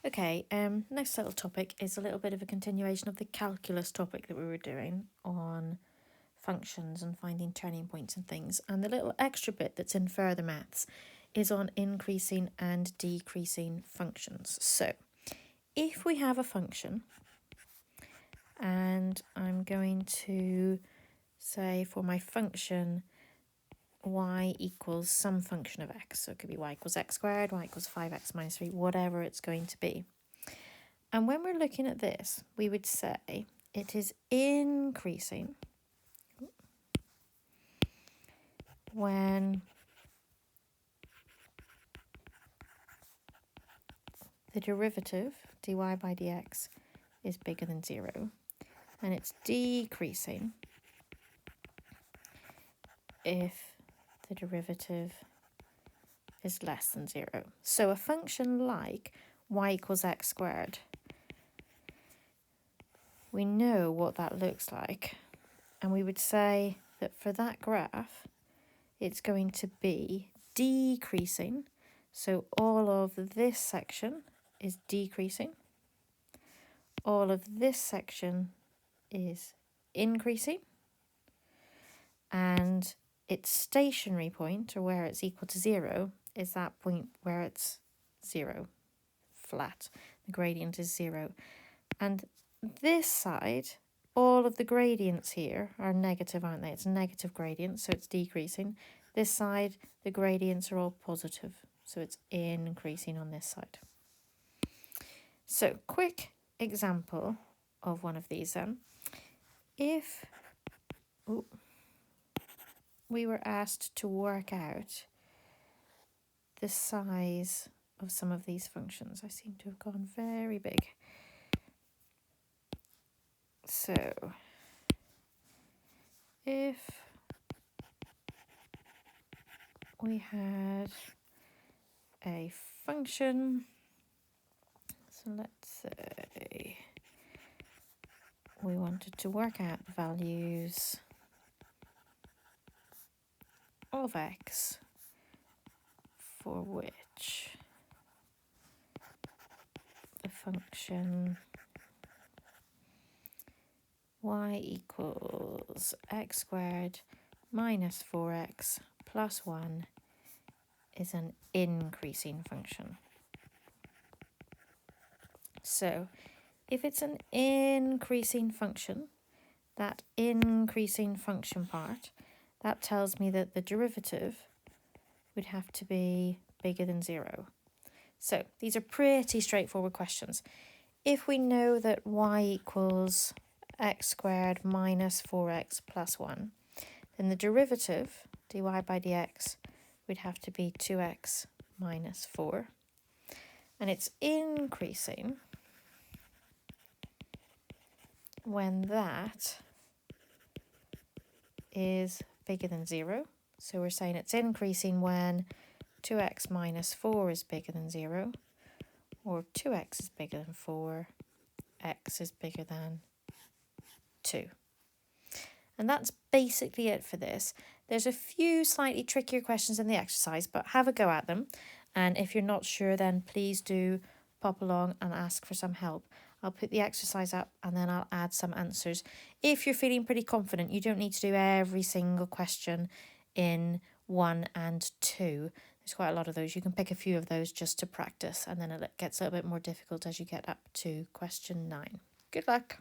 Okay, next little topic is a little bit of a continuation of the calculus topic that we were doing on functions and finding turning points and things. And the little extra bit that's in further maths is on increasing and decreasing functions. So if we have a function, and I'm going to say for my function y equals some function of x, so it could be y equals x squared, y equals 5x minus 3, whatever it's going to be. And when we're looking at this, we would say it is increasing when the derivative, dy by dx, is bigger than 0. And it's decreasing if the derivative is less than 0. So a function like y equals x squared, we know what that looks like. And we would say that for that graph, it's going to be decreasing. So all of this section is decreasing. All of this section is increasing. And its stationary point, or where it's equal to 0, is that point where it's 0, flat. The gradient is 0. And this side, all of the gradients here are negative, aren't they? It's a negative gradient, so it's decreasing. This side, the gradients are all positive, so it's increasing on this side. So, quick example of one of these then. If we were asked to work out the size of some of these functions, I seem to have gone very big. So, if we had a function, so let's say we wanted to work out the values of x for which the function y equals x squared minus 4x plus 1 is an increasing function. So if it's an increasing function, that increasing function part, that tells me that the derivative would have to be bigger than 0. So these are pretty straightforward questions. If we know that y equals x squared minus 4x plus 1, then the derivative, dy by dx, would have to be 2x minus 4. And it's increasing when that is bigger than 0. So we're saying it's increasing when 2x minus 4 is bigger than 0, or 2x is bigger than 4, x is bigger than 2. And that's basically it for this. There's a few slightly trickier questions in the exercise, but have a go at them. And if you're not sure, then please do pop along and ask for some help. I'll put the exercise up and then I'll add some answers. If you're feeling pretty confident, you don't need to do every single question in 1 and 2. There's quite a lot of those. You can pick a few of those just to practice, and then it gets a little bit more difficult as you get up to question 9. Good luck.